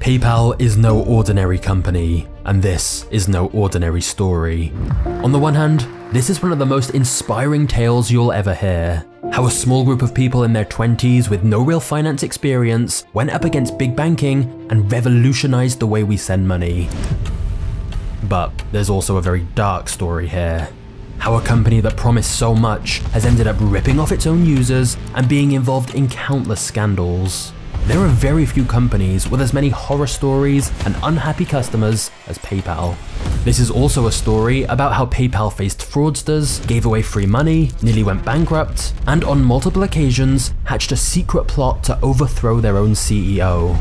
PayPal is no ordinary company, and this is no ordinary story. On the one hand, this is one of the most inspiring tales you'll ever hear. How a small group of people in their 20s with no real finance experience went up against big banking and revolutionized the way we send money. But there's also a very dark story here. How a company that promised so much has ended up ripping off its own users and being involved in countless scandals. There are very few companies with as many horror stories and unhappy customers as PayPal. This is also a story about how PayPal faced fraudsters, gave away free money, nearly went bankrupt, and on multiple occasions hatched a secret plot to overthrow their own CEO.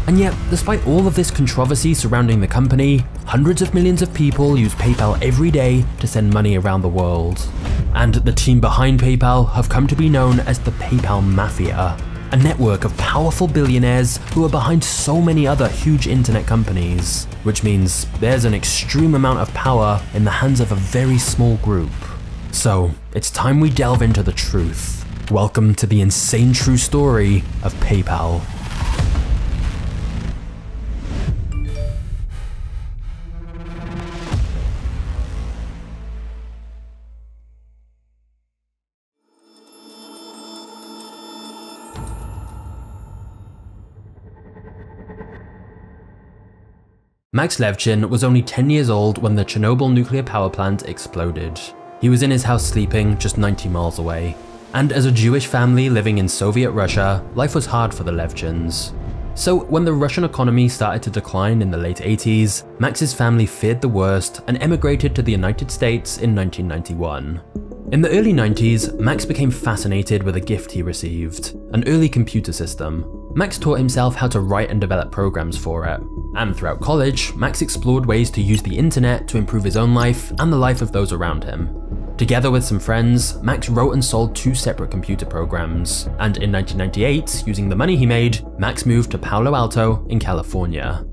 And yet, despite all of this controversy surrounding the company, hundreds of millions of people use PayPal every day to send money around the world. And the team behind PayPal have come to be known as the PayPal Mafia, a network of powerful billionaires who are behind so many other huge internet companies, which means there's an extreme amount of power in the hands of a very small group. So, it's time we delve into the truth. Welcome to the insane true story of PayPal. Max Levchin was only 10 years old when the Chernobyl nuclear power plant exploded. He was in his house sleeping just 90 miles away. And as a Jewish family living in Soviet Russia, life was hard for the Levchins. So when the Russian economy started to decline in the late 80s, Max's family feared the worst and emigrated to the United States in 1991. In the early 90s, Max became fascinated with a gift he received, an early computer system. Max taught himself how to write and develop programs for it. And throughout college, Max explored ways to use the internet to improve his own life and the life of those around him. Together with some friends, Max wrote and sold 2 separate computer programs, and in 1998, using the money he made, Max moved to Palo Alto in California.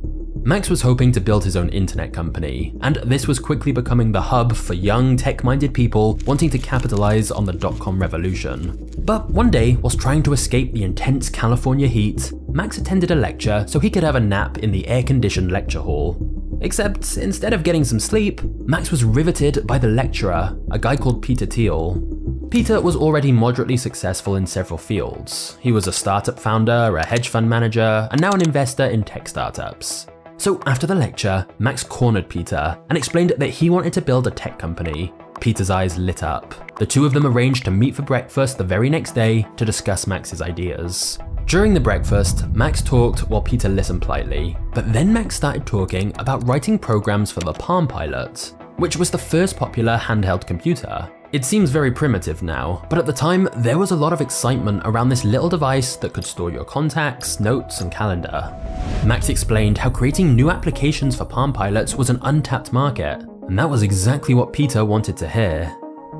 Max was hoping to build his own internet company, and this was quickly becoming the hub for young, tech-minded people wanting to capitalize on the dot-com revolution. But one day, whilst trying to escape the intense California heat, Max attended a lecture so he could have a nap in the air-conditioned lecture hall. Except, instead of getting some sleep, Max was riveted by the lecturer, a guy called Peter Thiel. Peter was already moderately successful in several fields. He was a startup founder, a hedge fund manager, and now an investor in tech startups. So after the lecture, Max cornered Peter and explained that he wanted to build a tech company. Peter's eyes lit up. The two of them arranged to meet for breakfast the very next day to discuss Max's ideas. During the breakfast, Max talked while Peter listened politely, but then Max started talking about writing programs for the Palm Pilot, which was the first popular handheld computer. It seems very primitive now, but at the time, there was a lot of excitement around this little device that could store your contacts, notes, and calendar. Max explained how creating new applications for Palm Pilots was an untapped market, and that was exactly what Peter wanted to hear.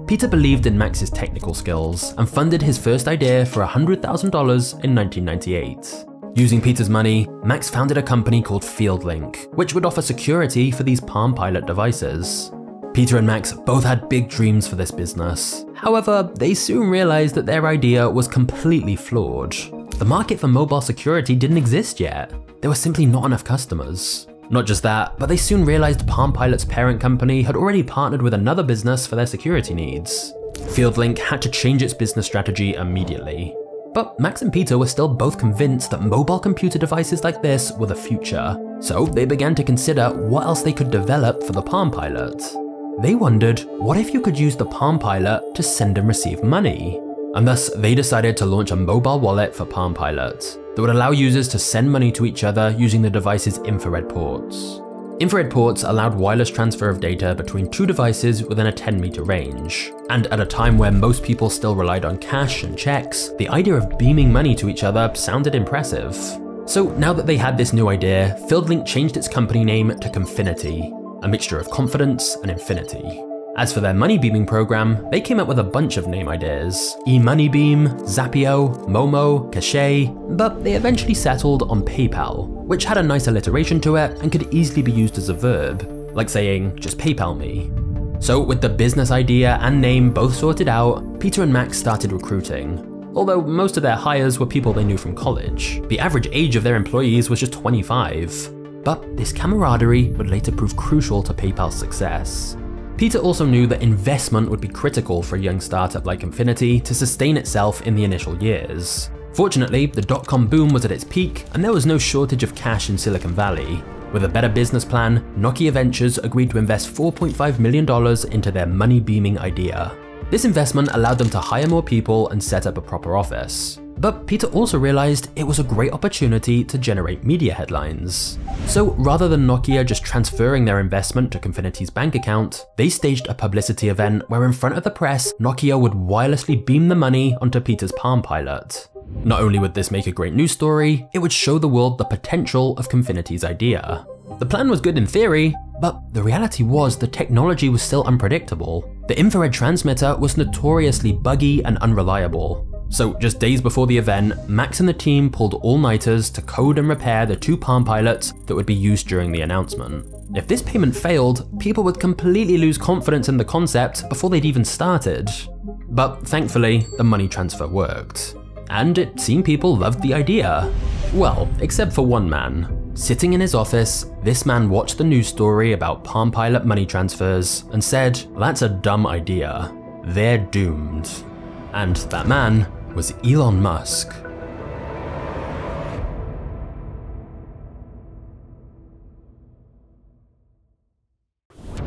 Peter believed in Max's technical skills and funded his first idea for $100,000 in 1998. Using Peter's money, Max founded a company called FieldLink, which would offer security for these Palm Pilot devices. Peter and Max both had big dreams for this business. However, they soon realized that their idea was completely flawed. The market for mobile security didn't exist yet. There were simply not enough customers. Not just that, but they soon realized Palm Pilot's parent company had already partnered with another business for their security needs. FieldLink had to change its business strategy immediately. But Max and Peter were still both convinced that mobile computer devices like this were the future. So they began to consider what else they could develop for the Palm Pilot. They wondered, what if you could use the Palm Pilot to send and receive money? And thus, they decided to launch a mobile wallet for Palm Pilot that would allow users to send money to each other using the device's infrared ports. Infrared ports allowed wireless transfer of data between 2 devices within a 10-meter range. And at a time where most people still relied on cash and checks, the idea of beaming money to each other sounded impressive. So now that they had this new idea, FieldLink changed its company name to Confinity, a mixture of confidence and infinity. As for their money beaming program, they came up with a bunch of name ideas: eMoneyBeam, Zappio, Momo, Cache, but they eventually settled on PayPal, which had a nice alliteration to it and could easily be used as a verb, like saying, just PayPal me. So with the business idea and name both sorted out, Peter and Max started recruiting. although most of their hires were people they knew from college. The average age of their employees was just 25. But this camaraderie would later prove crucial to PayPal's success. Peter also knew that investment would be critical for a young startup like Infinity to sustain itself in the initial years. Fortunately, the dot-com boom was at its peak, and there was no shortage of cash in Silicon Valley. With a better business plan, Nokia Ventures agreed to invest $4.5 million into their money-beaming idea. This investment allowed them to hire more people and set up a proper office. But Peter also realized it was a great opportunity to generate media headlines. So rather than Nokia just transferring their investment to Confinity's bank account, they staged a publicity event where in front of the press, Nokia would wirelessly beam the money onto Peter's Palm Pilot. Not only would this make a great news story, it would show the world the potential of Confinity's idea. The plan was good in theory, but the reality was the technology was still unpredictable. The infrared transmitter was notoriously buggy and unreliable. So just days before the event, Max and the team pulled all-nighters to code and repair the 2 Palm Pilots that would be used during the announcement. If this payment failed, people would completely lose confidence in the concept before they'd even started. But thankfully, the money transfer worked. And it seemed people loved the idea. Well, except for one man. Sitting in his office, this man watched the news story about Palm Pilot money transfers and said, "That's a dumb idea. They're doomed." And that man was Elon Musk.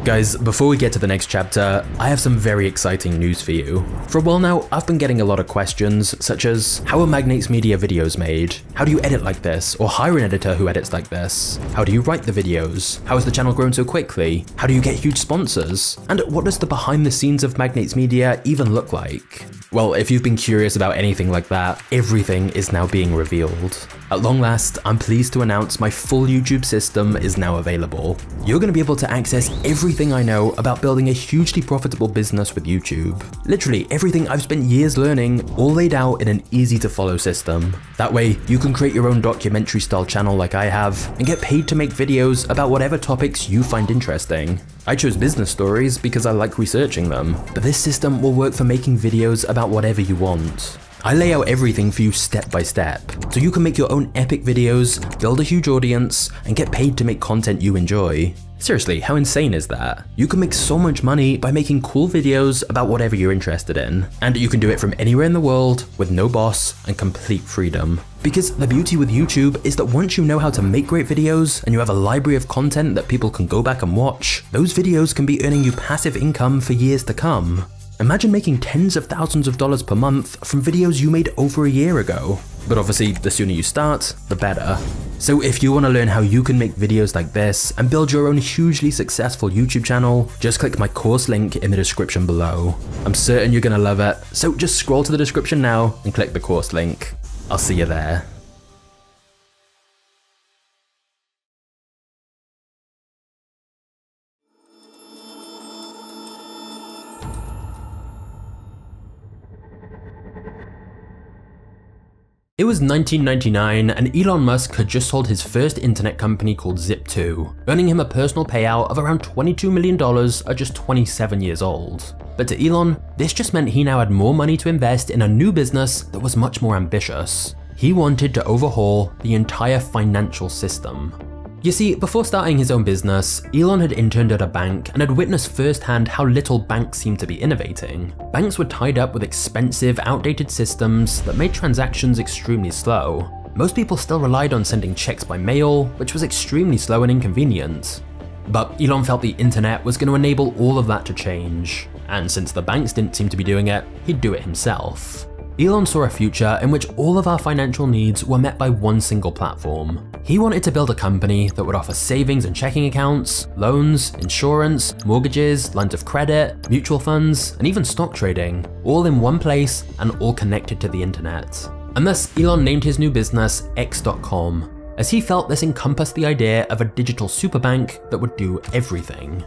Guys, before we get to the next chapter, I have some very exciting news for you. For a while now, I've been getting a lot of questions, such as, how are Magnates Media videos made? How do you edit like this, or hire an editor who edits like this? How do you write the videos? How has the channel grown so quickly? How do you get huge sponsors? And what does the behind the scenes of Magnates Media even look like? Well, if you've been curious about anything like that, everything is now being revealed. At long last, I'm pleased to announce my full YouTube system is now available. You're going to be able to access everything I know about building a hugely profitable business with YouTube. Literally everything I've spent years learning, all laid out in an easy to follow system. That way, you can create your own documentary style channel like I have, and get paid to make videos about whatever topics you find interesting. I chose business stories because I like researching them, but this system will work for making videos about whatever you want. I lay out everything for you step by step, so you can make your own epic videos, build a huge audience, and get paid to make content you enjoy. Seriously, how insane is that? You can make so much money by making cool videos about whatever you're interested in, and you can do it from anywhere in the world with no boss and complete freedom. Because the beauty with YouTube is that once you know how to make great videos and you have a library of content that people can go back and watch, those videos can be earning you passive income for years to come. Imagine making tens of thousands of dollars per month from videos you made over a year ago. But obviously, the sooner you start, the better. So if you want to learn how you can make videos like this and build your own hugely successful YouTube channel, just click my course link in the description below. I'm certain you're going to love it, so just scroll to the description now and click the course link. I'll see you there. It was 1999 and Elon Musk had just sold his first internet company called Zip2, earning him a personal payout of around $22 million at just 27 years old. But to Elon, this just meant he now had more money to invest in a new business that was much more ambitious. He wanted to overhaul the entire financial system. You see, before starting his own business, Elon had interned at a bank and had witnessed firsthand how little banks seemed to be innovating. Banks were tied up with expensive, outdated systems that made transactions extremely slow. Most people still relied on sending checks by mail, which was extremely slow and inconvenient. But Elon felt the internet was going to enable all of that to change, and since the banks didn't seem to be doing it, he'd do it himself. Elon saw a future in which all of our financial needs were met by one single platform. He wanted to build a company that would offer savings and checking accounts, loans, insurance, mortgages, lines of credit, mutual funds, and even stock trading, all in one place and all connected to the internet. And thus, Elon named his new business X.com, as he felt this encompassed the idea of a digital superbank that would do everything.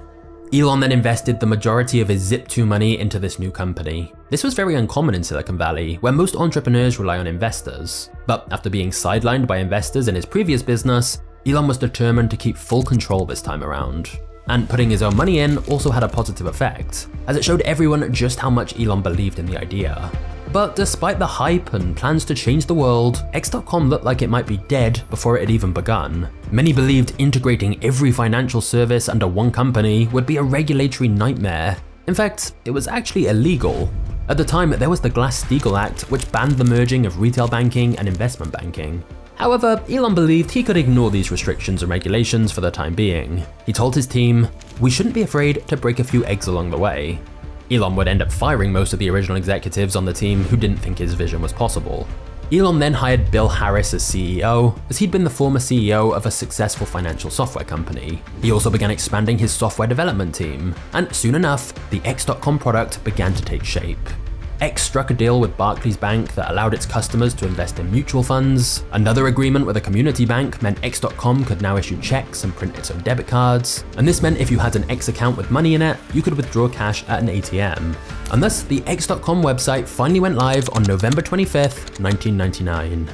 Elon then invested the majority of his Zip2 money into this new company. This was very uncommon in Silicon Valley, where most entrepreneurs rely on investors. But after being sidelined by investors in his previous business, Elon was determined to keep full control this time around. And putting his own money in also had a positive effect, as it showed everyone just how much Elon believed in the idea. But despite the hype and plans to change the world, X.com looked like it might be dead before it had even begun. Many believed integrating every financial service under one company would be a regulatory nightmare. In fact, it was actually illegal. At the time, there was the Glass-Steagall Act, which banned the merging of retail banking and investment banking. However, Elon believed he could ignore these restrictions and regulations for the time being. He told his team, "We shouldn't be afraid to break a few eggs along the way." Elon would end up firing most of the original executives on the team who didn't think his vision was possible. Elon then hired Bill Harris as CEO, as he'd been the former CEO of a successful financial software company. He also began expanding his software development team, and soon enough, the X.com product began to take shape. X struck a deal with Barclays Bank that allowed its customers to invest in mutual funds. Another agreement with a community bank meant X.com could now issue checks and print its own debit cards. And this meant if you had an X account with money in it, you could withdraw cash at an ATM. And thus, the X.com website finally went live on November 25th, 1999.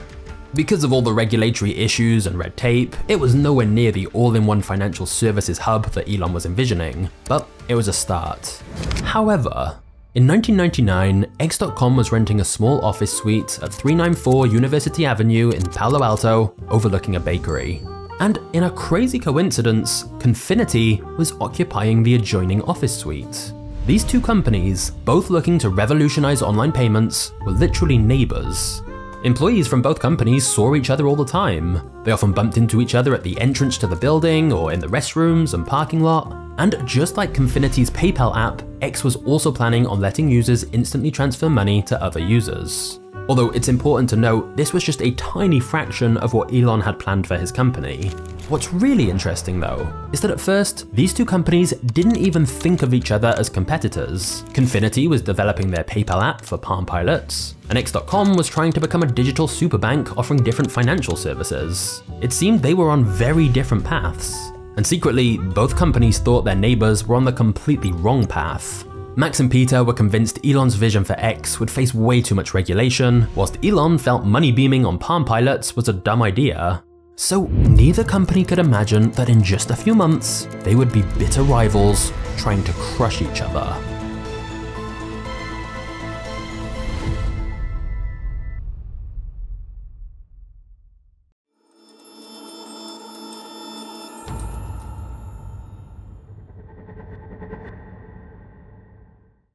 Because of all the regulatory issues and red tape, it was nowhere near the all-in-one financial services hub that Elon was envisioning, but it was a start. However, in 1999, X.com was renting a small office suite at 394 University Avenue in Palo Alto, overlooking a bakery. And in a crazy coincidence, Confinity was occupying the adjoining office suite. These two companies, both looking to revolutionize online payments, were literally neighbors. Employees from both companies saw each other all the time. They often bumped into each other at the entrance to the building or in the restrooms and parking lot. And just like Confinity's PayPal app, X was also planning on letting users instantly transfer money to other users. Although it's important to note, this was just a tiny fraction of what Elon had planned for his company. What's really interesting though, is that at first, these two companies didn't even think of each other as competitors. Confinity was developing their PayPal app for Palm Pilots, and X.com was trying to become a digital superbank offering different financial services. It seemed they were on very different paths. And secretly, both companies thought their neighbors were on the completely wrong path. Max and Peter were convinced Elon's vision for X would face way too much regulation, whilst Elon felt money beaming on Palm Pilots was a dumb idea. So neither company could imagine that in just a few months, they would be bitter rivals trying to crush each other.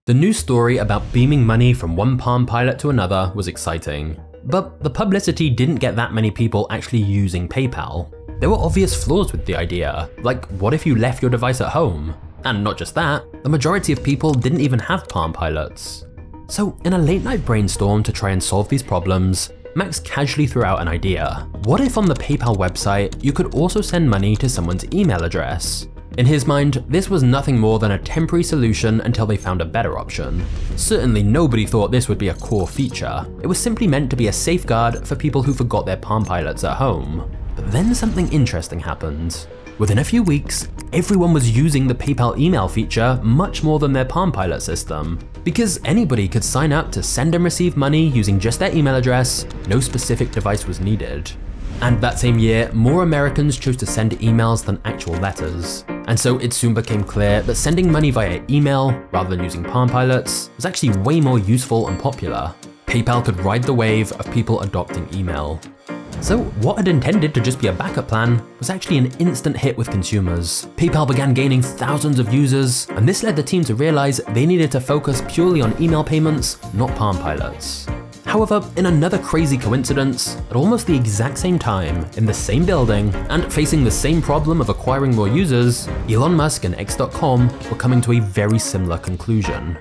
The news story about beaming money from one Palm Pilot to another was exciting, but the publicity didn't get that many people actually using PayPal. There were obvious flaws with the idea, like what if you left your device at home? And not just that, the majority of people didn't even have Palm Pilots. So in a late night brainstorm to try and solve these problems, Max casually threw out an idea. What if on the PayPal website, you could also send money to someone's email address? In his mind, this was nothing more than a temporary solution until they found a better option. Certainly nobody thought this would be a core feature. It was simply meant to be a safeguard for people who forgot their Palm Pilots at home. But then something interesting happened. Within a few weeks, everyone was using the PayPal email feature much more than their Palm Pilot system. Because anybody could sign up to send and receive money using just their email address, no specific device was needed. And that same year, more Americans chose to send emails than actual letters. And so it soon became clear that sending money via email, rather than using Palm Pilots, was actually way more useful and popular. PayPal could ride the wave of people adopting email. So what had intended to just be a backup plan was actually an instant hit with consumers. PayPal began gaining thousands of users, and this led the team to realize they needed to focus purely on email payments, not Palm Pilots. However, in another crazy coincidence, at almost the exact same time, in the same building, and facing the same problem of acquiring more users, Elon Musk and X.com were coming to a very similar conclusion.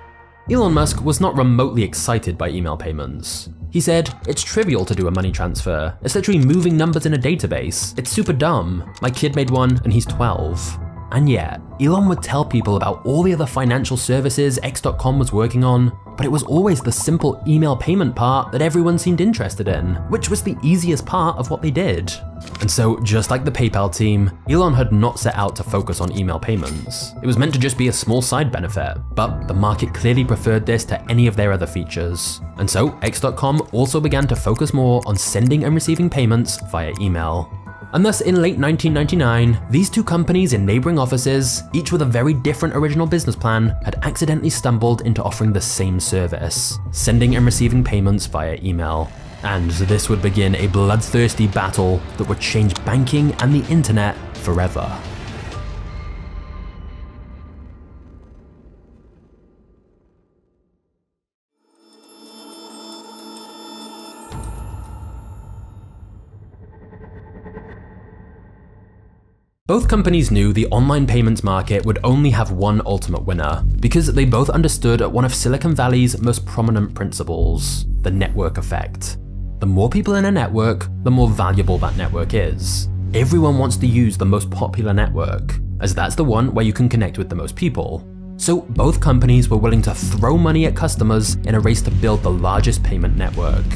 Elon Musk was not remotely excited by email payments. He said, "It's trivial to do a money transfer. It's literally moving numbers in a database. It's super dumb. My kid made one and he's 12. And yet, Elon would tell people about all the other financial services X.com was working on, but it was always the simple email payment part that everyone seemed interested in, which was the easiest part of what they did. And so, just like the PayPal team, Elon had not set out to focus on email payments. It was meant to just be a small side benefit, but the market clearly preferred this to any of their other features. And so, X.com also began to focus more on sending and receiving payments via email. And thus in late 1999, these two companies in neighboring offices, each with a very different original business plan, had accidentally stumbled into offering the same service, sending and receiving payments via email. And this would begin a bloodthirsty battle that would change banking and the internet forever. Both companies knew the online payments market would only have one ultimate winner, because they both understood one of Silicon Valley's most prominent principles, the network effect. The more people in a network, the more valuable that network is. Everyone wants to use the most popular network, as that's the one where you can connect with the most people. So both companies were willing to throw money at customers in a race to build the largest payment network.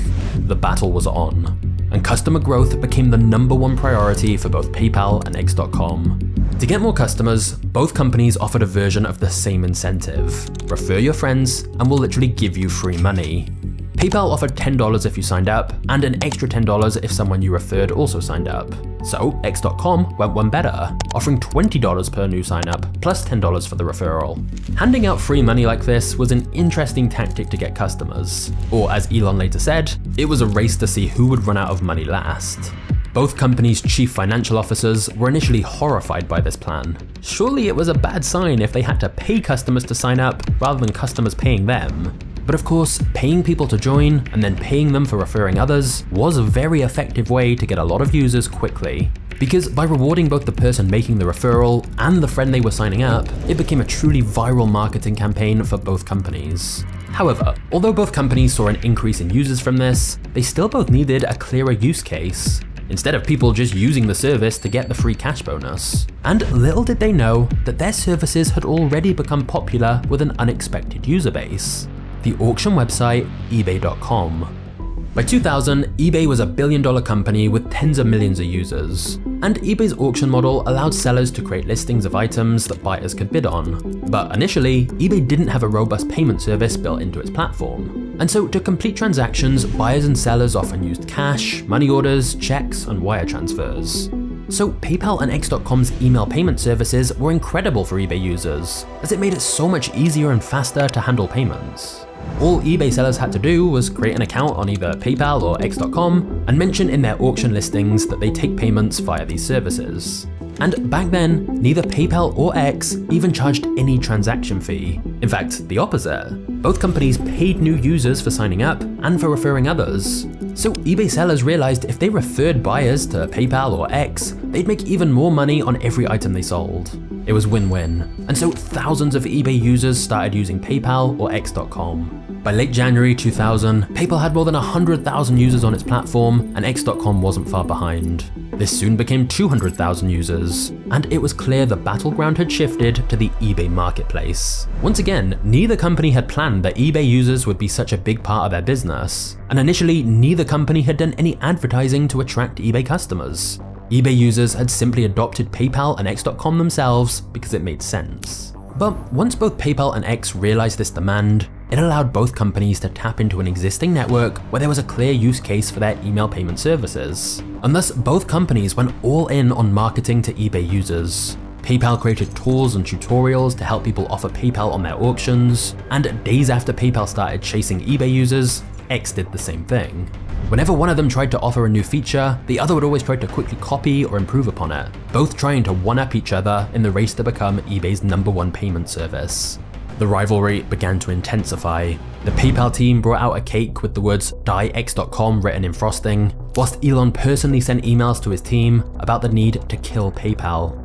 The battle was on, and customer growth became the #1 priority for both PayPal and X.com. To get more customers, both companies offered a version of the same incentive. Refer your friends and we'll literally give you free money. PayPal offered $10 if you signed up, and an extra $10 if someone you referred also signed up. So X.com went one better, offering $20 per new sign up, plus $10 for the referral. Handing out free money like this was an interesting tactic to get customers. Or as Elon later said, it was a race to see who would run out of money last. Both companies' chief financial officers were initially horrified by this plan. Surely it was a bad sign if they had to pay customers to sign up rather than customers paying them. But of course, paying people to join and then paying them for referring others was a very effective way to get a lot of users quickly. Because by rewarding both the person making the referral and the friend they were signing up, it became a truly viral marketing campaign for both companies. However, although both companies saw an increase in users from this, they still both needed a clearer use case, instead of people just using the service to get the free cash bonus. And little did they know that their services had already become popular with an unexpected user base. The auction website eBay.com. By 2000, eBay was a billion-dollar company with tens of millions of users, and eBay's auction model allowed sellers to create listings of items that buyers could bid on. But initially, eBay didn't have a robust payment service built into its platform, and so to complete transactions, buyers and sellers often used cash, money orders, checks, and wire transfers. So PayPal and X.com's email payment services were incredible for eBay users, as it made it so much easier and faster to handle payments. All eBay sellers had to do was create an account on either PayPal or X.com and mention in their auction listings that they take payments via these services. And back then, neither PayPal or X even charged any transaction fee. In fact, the opposite. Both companies paid new users for signing up and for referring others. So eBay sellers realized if they referred buyers to PayPal or X, they'd make even more money on every item they sold. It was win-win, and so thousands of eBay users started using PayPal or X.com. By late January 2000, PayPal had more than 100,000 users on its platform, and X.com wasn't far behind. This soon became 200,000 users, and it was clear the battleground had shifted to the eBay marketplace. Once again, neither company had planned that eBay users would be such a big part of their business, and initially neither company had done any advertising to attract eBay customers. eBay users had simply adopted PayPal and X.com themselves because it made sense. But once both PayPal and X realized this demand, it allowed both companies to tap into an existing network where there was a clear use case for their email payment services. And thus, both companies went all in on marketing to eBay users. PayPal created tools and tutorials to help people offer PayPal on their auctions, and days after PayPal started chasing eBay users, X did the same thing. Whenever one of them tried to offer a new feature, the other would always try to quickly copy or improve upon it, both trying to one-up each other in the race to become eBay's #1 payment service. The rivalry began to intensify. The PayPal team brought out a cake with the words "Die X.com" written in frosting, whilst Elon personally sent emails to his team about the need to kill PayPal.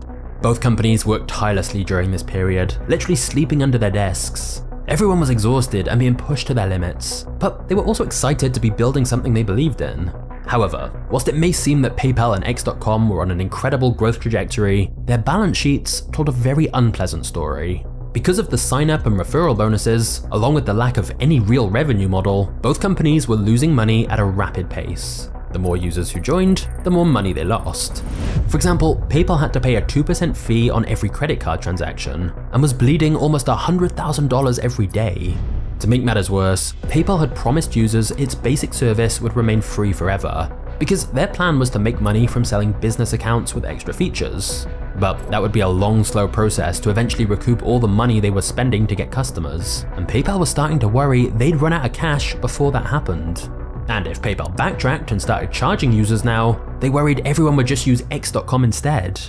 Both companies worked tirelessly during this period, literally sleeping under their desks. Everyone was exhausted and being pushed to their limits, but they were also excited to be building something they believed in. However, whilst it may seem that PayPal and X.com were on an incredible growth trajectory, their balance sheets told a very unpleasant story. Because of the sign-up and referral bonuses, along with the lack of any real revenue model, both companies were losing money at a rapid pace. The more users who joined, the more money they lost. For example, PayPal had to pay a 2% fee on every credit card transaction, and was bleeding almost $100,000 every day. To make matters worse, PayPal had promised users its basic service would remain free forever, because their plan was to make money from selling business accounts with extra features. But that would be a long, slow process to eventually recoup all the money they were spending to get customers, and PayPal was starting to worry they'd run out of cash before that happened. And if PayPal backtracked and started charging users now, they worried everyone would just use X.com instead.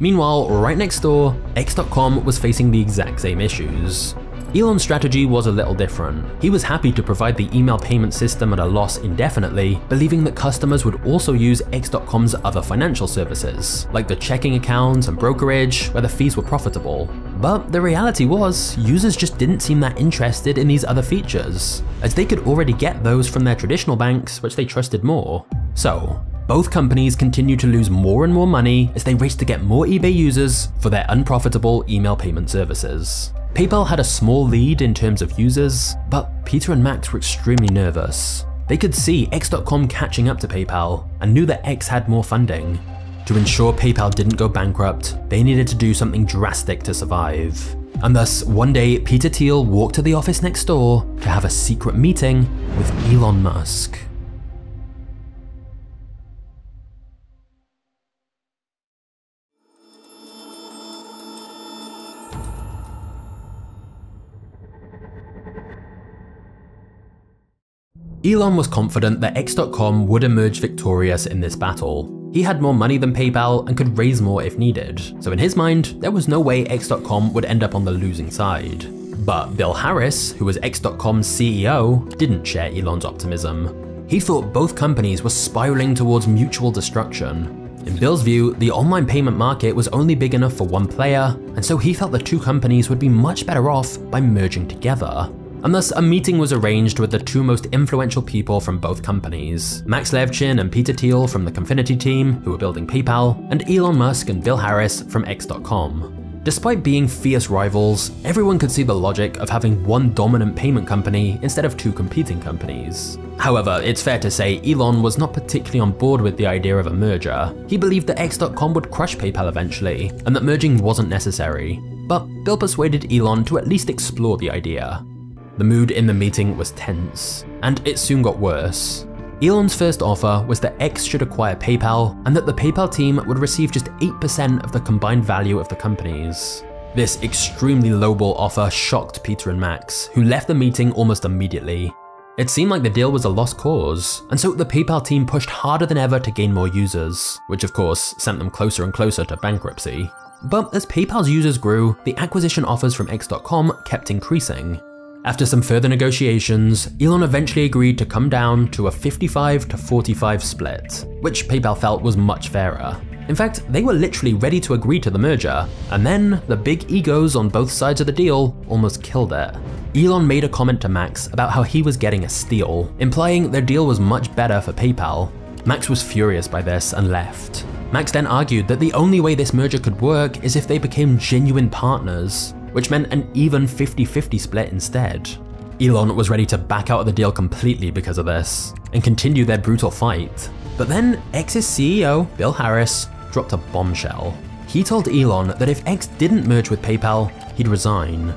Meanwhile, right next door, X.com was facing the exact same issues. Elon's strategy was a little different. He was happy to provide the email payment system at a loss indefinitely, believing that customers would also use X.com's other financial services, like the checking accounts and brokerage, where the fees were profitable. But the reality was, users just didn't seem that interested in these other features, as they could already get those from their traditional banks, which they trusted more. So, both companies continued to lose more and more money as they raced to get more eBay users for their unprofitable email payment services. PayPal had a small lead in terms of users, but Peter and Max were extremely nervous. They could see X.com catching up to PayPal and knew that X had more funding. To ensure PayPal didn't go bankrupt, they needed to do something drastic to survive. And thus, one day, Peter Thiel walked to the office next door to have a secret meeting with Elon Musk. Elon was confident that X.com would emerge victorious in this battle. He had more money than PayPal and could raise more if needed, so in his mind, there was no way X.com would end up on the losing side. But Bill Harris, who was X.com's CEO, didn't share Elon's optimism. He thought both companies were spiraling towards mutual destruction. In Bill's view, the online payment market was only big enough for one player, and so he felt the two companies would be much better off by merging together. And thus a meeting was arranged with the two most influential people from both companies, Max Levchin and Peter Thiel from the Confinity team, who were building PayPal, and Elon Musk and Bill Harris from X.com. Despite being fierce rivals, everyone could see the logic of having one dominant payment company instead of two competing companies. However, it's fair to say Elon was not particularly on board with the idea of a merger. He believed that X.com would crush PayPal eventually, and that merging wasn't necessary. But Bill persuaded Elon to at least explore the idea. The mood in the meeting was tense, and it soon got worse. Elon's first offer was that X should acquire PayPal, and that the PayPal team would receive just 8% of the combined value of the companies. This extremely lowball offer shocked Peter and Max, who left the meeting almost immediately. It seemed like the deal was a lost cause, and so the PayPal team pushed harder than ever to gain more users, which of course sent them closer and closer to bankruptcy. But as PayPal's users grew, the acquisition offers from X.com kept increasing. After some further negotiations, Elon eventually agreed to come down to a 55-45 split, which PayPal felt was much fairer. In fact, they were literally ready to agree to the merger, and then the big egos on both sides of the deal almost killed it. Elon made a comment to Max about how he was getting a steal, implying their deal was much better for PayPal. Max was furious by this and left. Max then argued that the only way this merger could work is if they became genuine partners, which meant an even 50-50 split instead. Elon was ready to back out of the deal completely because of this, and continue their brutal fight. But then X's CEO, Bill Harris, dropped a bombshell. He told Elon that if X didn't merge with PayPal, he'd resign.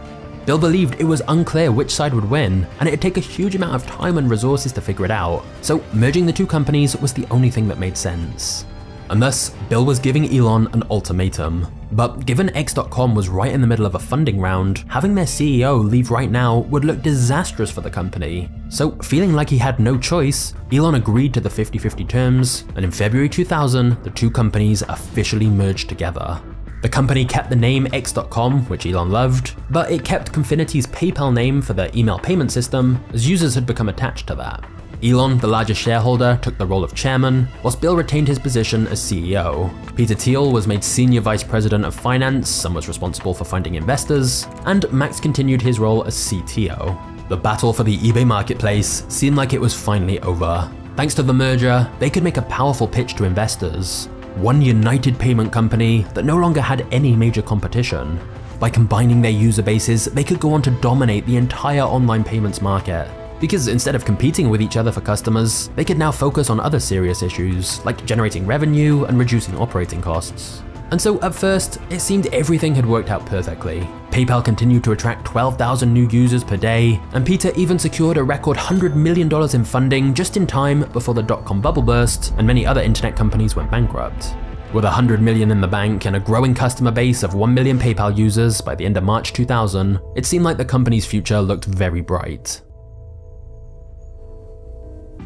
Bill believed it was unclear which side would win, and it'd take a huge amount of time and resources to figure it out, so merging the two companies was the only thing that made sense. And thus, Bill was giving Elon an ultimatum. But given X.com was right in the middle of a funding round, having their CEO leave right now would look disastrous for the company. So feeling like he had no choice, Elon agreed to the 50-50 terms, and in February 2000, the two companies officially merged together. The company kept the name X.com, which Elon loved, but it kept Confinity's PayPal name for their email payment system, as users had become attached to that. Elon, the largest shareholder, took the role of chairman, whilst Bill retained his position as CEO. Peter Thiel was made senior vice president of finance and was responsible for finding investors, and Max continued his role as CTO. The battle for the eBay marketplace seemed like it was finally over. Thanks to the merger, they could make a powerful pitch to investors. One united payment company that no longer had any major competition. By combining their user bases, they could go on to dominate the entire online payments market. Because instead of competing with each other for customers, they could now focus on other serious issues, like generating revenue and reducing operating costs. And so at first, it seemed everything had worked out perfectly. PayPal continued to attract 12,000 new users per day, and Peter even secured a record $100 million in funding just in time before the dot-com bubble burst and many other internet companies went bankrupt. With $100 million in the bank and a growing customer base of 1 million PayPal users by the end of March 2000, it seemed like the company's future looked very bright.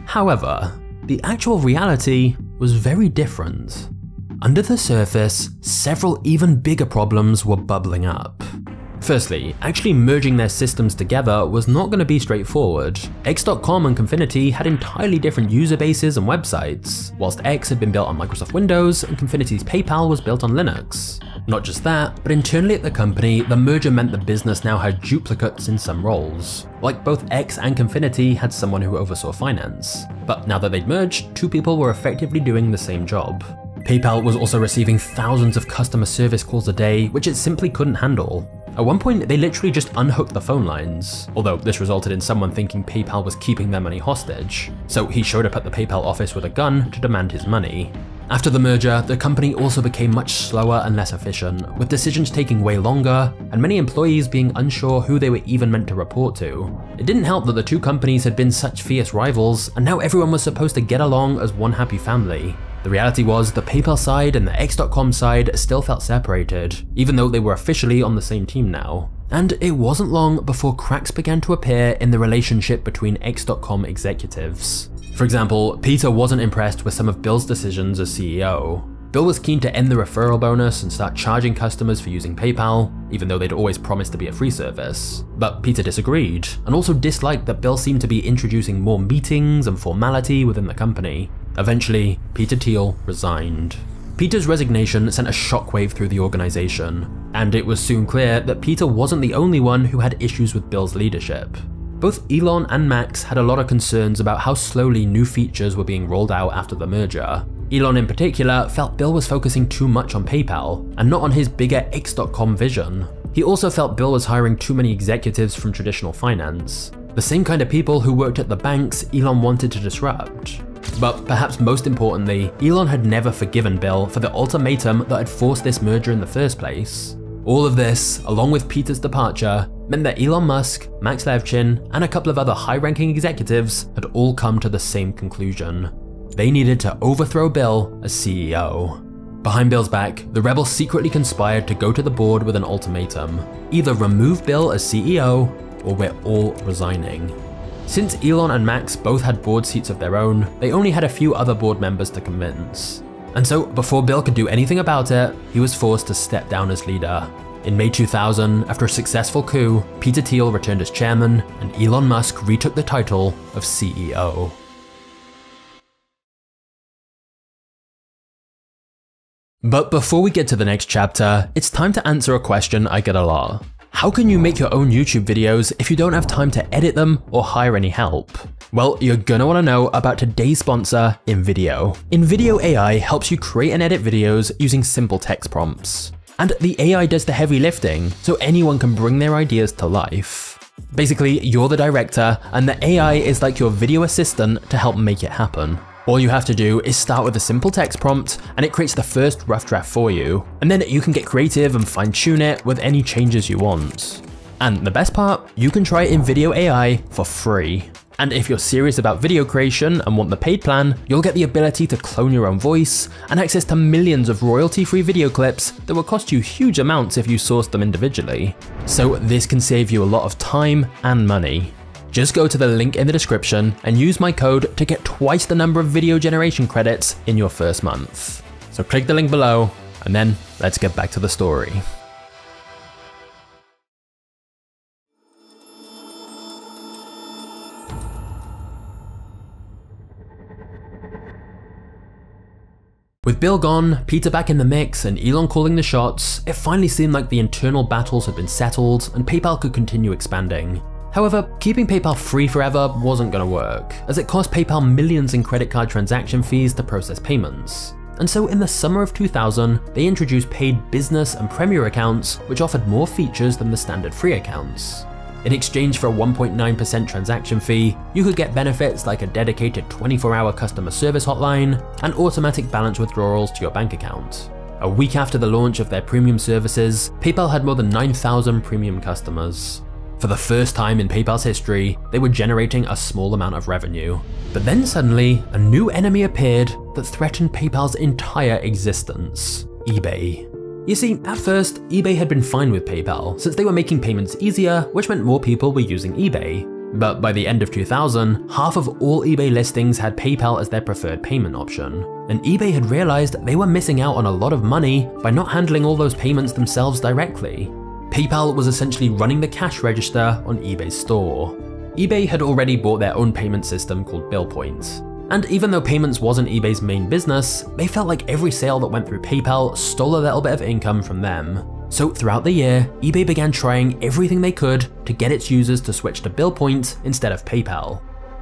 However, the actual reality was very different. Under the surface, several even bigger problems were bubbling up. Firstly, actually merging their systems together was not going to be straightforward. X.com and Confinity had entirely different user bases and websites, whilst X had been built on Microsoft Windows and Confinity's PayPal was built on Linux. Not just that, but internally at the company, the merger meant the business now had duplicates in some roles. Like both X and Confinity had someone who oversaw finance. But now that they'd merged, two people were effectively doing the same job. PayPal was also receiving thousands of customer service calls a day, which it simply couldn't handle. At one point, they literally just unhooked the phone lines, although this resulted in someone thinking PayPal was keeping their money hostage. So he showed up at the PayPal office with a gun to demand his money. After the merger, the company also became much slower and less efficient, with decisions taking way longer, and many employees being unsure who they were even meant to report to. It didn't help that the two companies had been such fierce rivals, and now everyone was supposed to get along as one happy family. The reality was the PayPal side and the X.com side still felt separated, even though they were officially on the same team now. And it wasn't long before cracks began to appear in the relationship between X.com executives. For example, Peter wasn't impressed with some of Bill's decisions as CEO. Bill was keen to end the referral bonus and start charging customers for using PayPal, even though they'd always promised to be a free service. But Peter disagreed, and also disliked that Bill seemed to be introducing more meetings and formality within the company. Eventually, Peter Thiel resigned. Peter's resignation sent a shockwave through the organization, and it was soon clear that Peter wasn't the only one who had issues with Bill's leadership. Both Elon and Max had a lot of concerns about how slowly new features were being rolled out after the merger. Elon in particular felt Bill was focusing too much on PayPal and not on his bigger X.com vision. He also felt Bill was hiring too many executives from traditional finance, the same kind of people who worked at the banks Elon wanted to disrupt. But perhaps most importantly, Elon had never forgiven Bill for the ultimatum that had forced this merger in the first place. All of this, along with Peter's departure, meant that Elon Musk, Max Levchin, and a couple of other high-ranking executives had all come to the same conclusion. They needed to overthrow Bill as CEO. Behind Bill's back, the rebels secretly conspired to go to the board with an ultimatum. Either remove Bill as CEO, or we're all resigning. Since Elon and Max both had board seats of their own, they only had a few other board members to convince. And so, before Bill could do anything about it, he was forced to step down as leader. In May 2000, after a successful coup, Peter Thiel returned as chairman, and Elon Musk retook the title of CEO. But before we get to the next chapter, it's time to answer a question I get a lot. How can you make your own YouTube videos if you don't have time to edit them or hire any help? Well, you're gonna wanna know about today's sponsor, InVideo. InVideo AI helps you create and edit videos using simple text prompts. And the AI does the heavy lifting, so anyone can bring their ideas to life. Basically, you're the director, and the AI is like your video assistant to help make it happen. All you have to do is start with a simple text prompt, and it creates the first rough draft for you. And then you can get creative and fine-tune it with any changes you want. And the best part, you can try InVideo AI for free. And if you're serious about video creation and want the paid plan, you'll get the ability to clone your own voice and access to millions of royalty-free video clips that will cost you huge amounts if you source them individually. So this can save you a lot of time and money. Just go to the link in the description and use my code to get twice the number of video generation credits in your first month. So click the link below, and then let's get back to the story. With Bill gone, Peter back in the mix, and Elon calling the shots, it finally seemed like the internal battles had been settled and PayPal could continue expanding. However, keeping PayPal free forever wasn't going to work, as it cost PayPal millions in credit card transaction fees to process payments. And so in the summer of 2000, they introduced paid business and premier accounts, which offered more features than the standard free accounts. In exchange for a 1.9% transaction fee, you could get benefits like a dedicated 24-hour customer service hotline and automatic balance withdrawals to your bank account. A week after the launch of their premium services, PayPal had more than 9,000 premium customers. For the first time in PayPal's history, they were generating a small amount of revenue. But then suddenly, a new enemy appeared that threatened PayPal's entire existence: eBay. You see, at first, eBay had been fine with PayPal since they were making payments easier, which meant more people were using eBay. But by the end of 2000, half of all eBay listings had PayPal as their preferred payment option. And eBay had realized they were missing out on a lot of money by not handling all those payments themselves directly. PayPal was essentially running the cash register on eBay's store. eBay had already bought their own payment system called BillPoint. And even though payments wasn't eBay's main business, they felt like every sale that went through PayPal stole a little bit of income from them. So throughout the year, eBay began trying everything they could to get its users to switch to BillPoint instead of PayPal.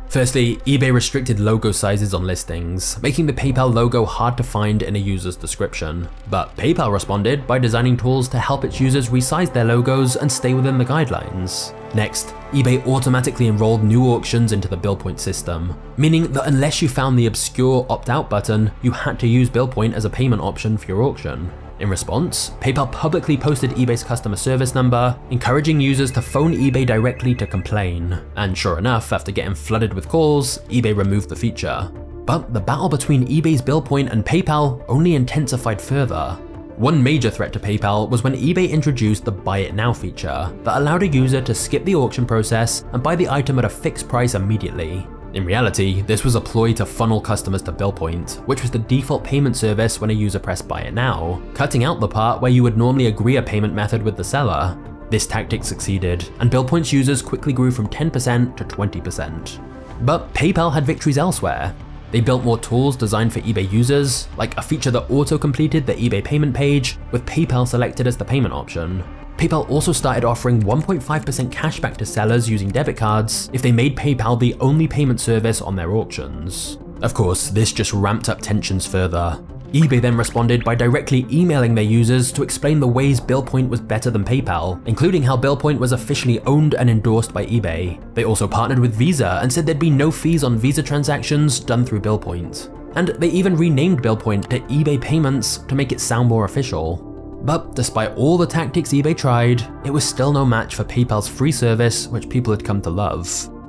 Firstly, eBay restricted logo sizes on listings, making the PayPal logo hard to find in a user's description. But PayPal responded by designing tools to help its users resize their logos and stay within the guidelines. Next, eBay automatically enrolled new auctions into the BillPoint system, meaning that unless you found the obscure opt-out button, you had to use BillPoint as a payment option for your auction. In response, PayPal publicly posted eBay's customer service number, encouraging users to phone eBay directly to complain. And sure enough, after getting flooded with calls, eBay removed the feature. But the battle between eBay's BillPoint and PayPal only intensified further. One major threat to PayPal was when eBay introduced the Buy It Now feature that allowed a user to skip the auction process and buy the item at a fixed price immediately. In reality, this was a ploy to funnel customers to BillPoint, which was the default payment service when a user pressed Buy It Now, cutting out the part where you would normally agree a payment method with the seller. This tactic succeeded, and BillPoint's users quickly grew from 10% to 20%. But PayPal had victories elsewhere. They built more tools designed for eBay users, like a feature that auto-completed the eBay payment page with PayPal selected as the payment option. PayPal also started offering 1.5% cashback to sellers using debit cards if they made PayPal the only payment service on their auctions. Of course, this just ramped up tensions further. eBay then responded by directly emailing their users to explain the ways BillPoint was better than PayPal, including how BillPoint was officially owned and endorsed by eBay. They also partnered with Visa and said there'd be no fees on Visa transactions done through BillPoint. And they even renamed BillPoint to eBay Payments to make it sound more official. But despite all the tactics eBay tried, it was still no match for PayPal's free service, which people had come to love.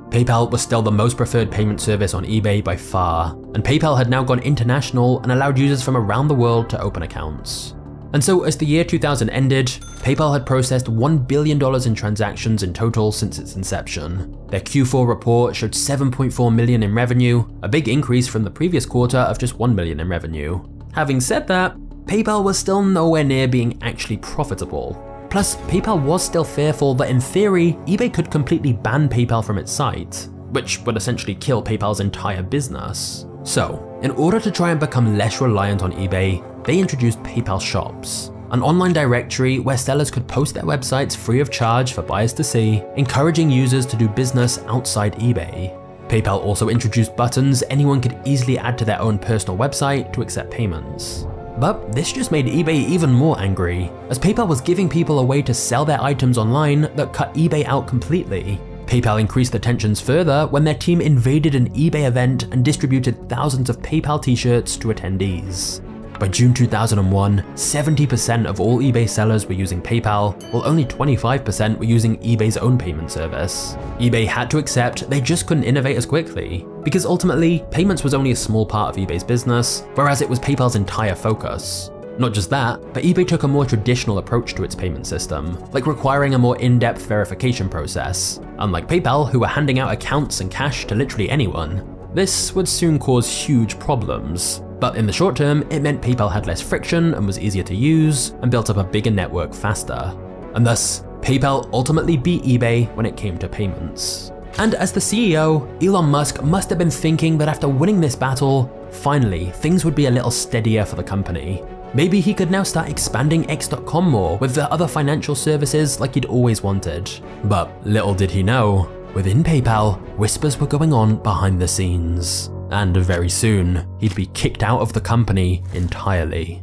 PayPal was still the most preferred payment service on eBay by far, and PayPal had now gone international and allowed users from around the world to open accounts. And so as the year 2000 ended, PayPal had processed $1 billion in transactions in total since its inception. Their Q4 report showed $7.4 million in revenue, a big increase from the previous quarter of just $1 million in revenue. Having said that, PayPal was still nowhere near being actually profitable. Plus, PayPal was still fearful that in theory, eBay could completely ban PayPal from its site, which would essentially kill PayPal's entire business. So, in order to try and become less reliant on eBay, they introduced PayPal Shops, an online directory where sellers could post their websites free of charge for buyers to see, encouraging users to do business outside eBay. PayPal also introduced buttons anyone could easily add to their own personal website to accept payments. But this just made eBay even more angry, as PayPal was giving people a way to sell their items online that cut eBay out completely. PayPal increased the tensions further when their team invaded an eBay event and distributed thousands of PayPal t-shirts to attendees. By June 2001, 70% of all eBay sellers were using PayPal, while only 25% were using eBay's own payment service. eBay had to accept they just couldn't innovate as quickly, because ultimately, payments was only a small part of eBay's business, whereas it was PayPal's entire focus. Not just that, but eBay took a more traditional approach to its payment system, like requiring a more in-depth verification process. Unlike PayPal, who were handing out accounts and cash to literally anyone, this would soon cause huge problems. But in the short term, it meant PayPal had less friction and was easier to use, and built up a bigger network faster. And thus, PayPal ultimately beat eBay when it came to payments. And as the CEO, Elon Musk must have been thinking that after winning this battle, finally, things would be a little steadier for the company. Maybe he could now start expanding X.com more with the other financial services like he'd always wanted. But little did he know, within PayPal, whispers were going on behind the scenes. And very soon, he'd be kicked out of the company entirely.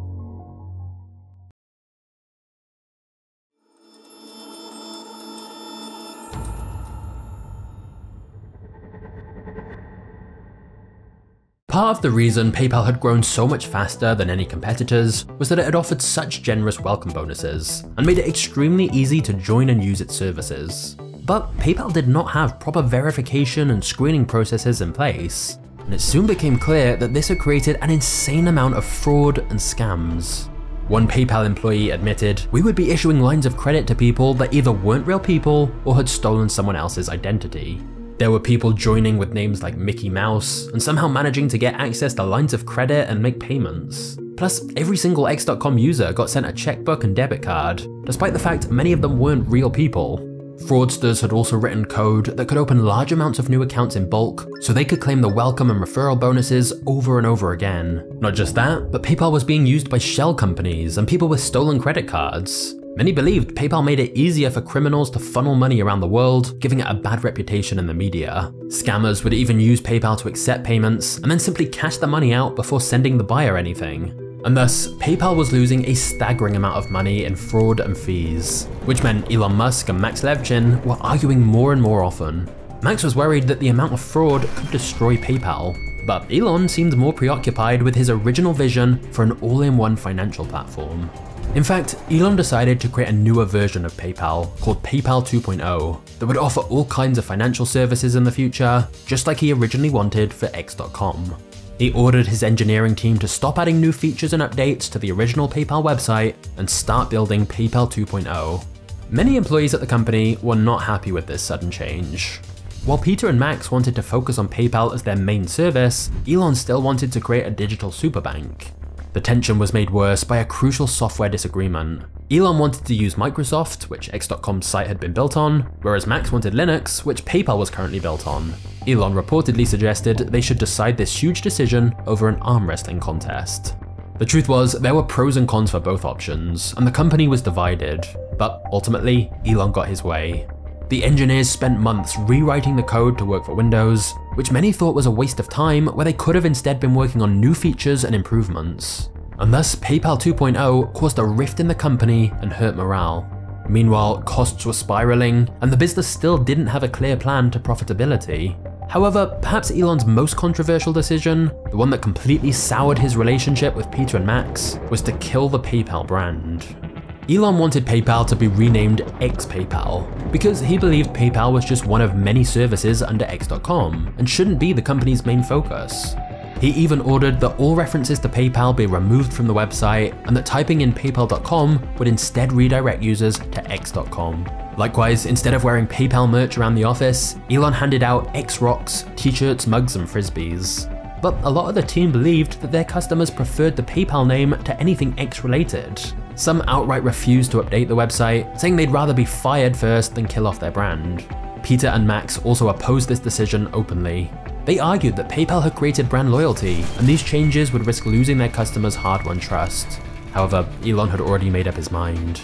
Part of the reason PayPal had grown so much faster than any competitors was that it had offered such generous welcome bonuses and made it extremely easy to join and use its services. But PayPal did not have proper verification and screening processes in place, and it soon became clear that this had created an insane amount of fraud and scams. One PayPal employee admitted, "We would be issuing lines of credit to people that either weren't real people or had stolen someone else's identity." There were people joining with names like Mickey Mouse and somehow managing to get access to lines of credit and make payments. Plus, every single X.com user got sent a checkbook and debit card, despite the fact many of them weren't real people. Fraudsters had also written code that could open large amounts of new accounts in bulk, so they could claim the welcome and referral bonuses over and over again. Not just that, but PayPal was being used by shell companies and people with stolen credit cards. Many believed PayPal made it easier for criminals to funnel money around the world, giving it a bad reputation in the media. Scammers would even use PayPal to accept payments and then simply cash the money out before sending the buyer anything. And thus, PayPal was losing a staggering amount of money in fraud and fees, which meant Elon Musk and Max Levchin were arguing more and more often. Max was worried that the amount of fraud could destroy PayPal, but Elon seemed more preoccupied with his original vision for an all-in-one financial platform. In fact, Elon decided to create a newer version of PayPal called PayPal 2.0 that would offer all kinds of financial services in the future, just like he originally wanted for X.com. He ordered his engineering team to stop adding new features and updates to the original PayPal website and start building PayPal 2.0. Many employees at the company were not happy with this sudden change. While Peter and Max wanted to focus on PayPal as their main service, Elon still wanted to create a digital superbank. The tension was made worse by a crucial software disagreement. Elon wanted to use Microsoft, which X.com's site had been built on, whereas Max wanted Linux, which PayPal was currently built on. Elon reportedly suggested they should decide this huge decision over an arm wrestling contest. The truth was, there were pros and cons for both options, and the company was divided, but ultimately, Elon got his way. The engineers spent months rewriting the code to work for Windows, which many thought was a waste of time where they could have instead been working on new features and improvements. And thus, PayPal 2.0 caused a rift in the company and hurt morale. Meanwhile, costs were spiraling, and the business still didn't have a clear plan to profitability. However, perhaps Elon's most controversial decision, the one that completely soured his relationship with Peter and Max, was to kill the PayPal brand. Elon wanted PayPal to be renamed X-PayPal because he believed PayPal was just one of many services under X.com and shouldn't be the company's main focus. He even ordered that all references to PayPal be removed from the website and that typing in paypal.com would instead redirect users to X.com. Likewise, instead of wearing PayPal merch around the office, Elon handed out X-Rocks, t-shirts, mugs, and frisbees. But a lot of the team believed that their customers preferred the PayPal name to anything X-related. Some outright refused to update the website, saying they'd rather be fired first than kill off their brand. Peter and Max also opposed this decision openly. They argued that PayPal had created brand loyalty, and these changes would risk losing their customers' hard-won trust. However, Elon had already made up his mind.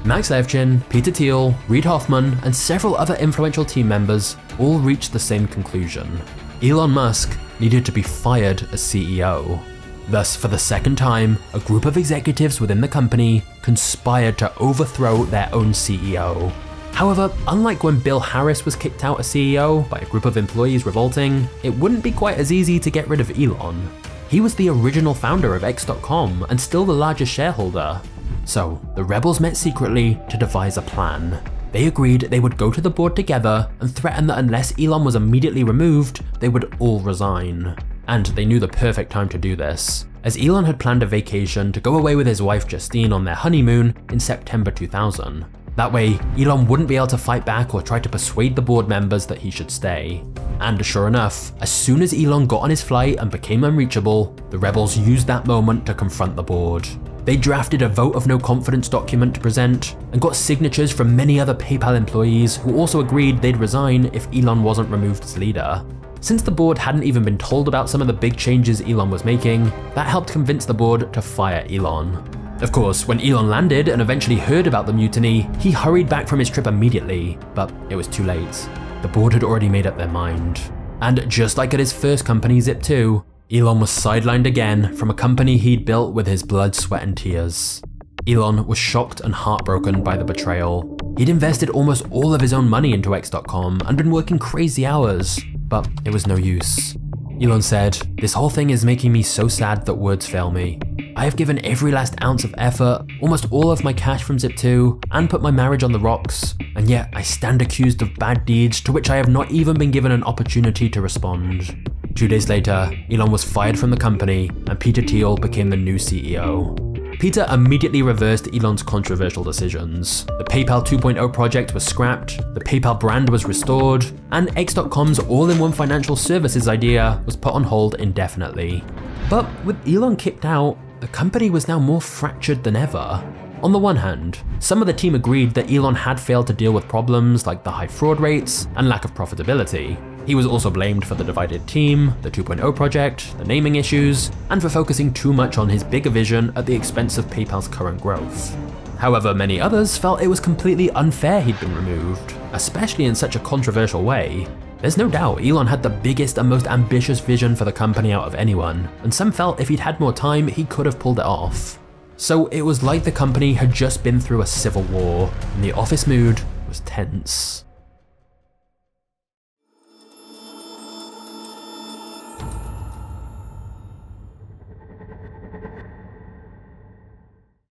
Max Levchin, Peter Thiel, Reid Hoffman, and several other influential team members all reached the same conclusion. Elon Musk needed to be fired as CEO. Thus, for the second time, a group of executives within the company conspired to overthrow their own CEO. However, unlike when Bill Harris was kicked out as CEO by a group of employees revolting, it wouldn't be quite as easy to get rid of Elon. He was the original founder of X.com and still the largest shareholder. So, the rebels met secretly to devise a plan. They agreed they would go to the board together and threaten that unless Elon was immediately removed, they would all resign. And they knew the perfect time to do this, as Elon had planned a vacation to go away with his wife Justine on their honeymoon in September 2000. That way, Elon wouldn't be able to fight back or try to persuade the board members that he should stay. And sure enough, as soon as Elon got on his flight and became unreachable, the rebels used that moment to confront the board. They drafted a vote of no confidence document to present and got signatures from many other PayPal employees who also agreed they'd resign if Elon wasn't removed as leader. Since the board hadn't even been told about some of the big changes Elon was making, that helped convince the board to fire Elon. Of course, when Elon landed and eventually heard about the mutiny, he hurried back from his trip immediately, but it was too late. The board had already made up their mind. And just like at his first company, Zip2, Elon was sidelined again from a company he'd built with his blood, sweat, and tears. Elon was shocked and heartbroken by the betrayal. He'd invested almost all of his own money into X.com and been working crazy hours, but it was no use. Elon said, "This whole thing is making me so sad that words fail me. I have given every last ounce of effort, almost all of my cash from Zip2, and put my marriage on the rocks, and yet I stand accused of bad deeds to which I have not even been given an opportunity to respond." 2 days later, Elon was fired from the company, and Peter Thiel became the new CEO. Peter immediately reversed Elon's controversial decisions. The PayPal 2.0 project was scrapped, the PayPal brand was restored, and X.com's all-in-one financial services idea was put on hold indefinitely. But with Elon kicked out, the company was now more fractured than ever. On the one hand, some of the team agreed that Elon had failed to deal with problems like the high fraud rates and lack of profitability. He was also blamed for the divided team, the 2.0 project, the naming issues, and for focusing too much on his bigger vision at the expense of PayPal's current growth. However, many others felt it was completely unfair he'd been removed, especially in such a controversial way. There's no doubt Elon had the biggest and most ambitious vision for the company out of anyone, and some felt if he'd had more time, he could have pulled it off. So it was like the company had just been through a civil war, and the office mood was tense.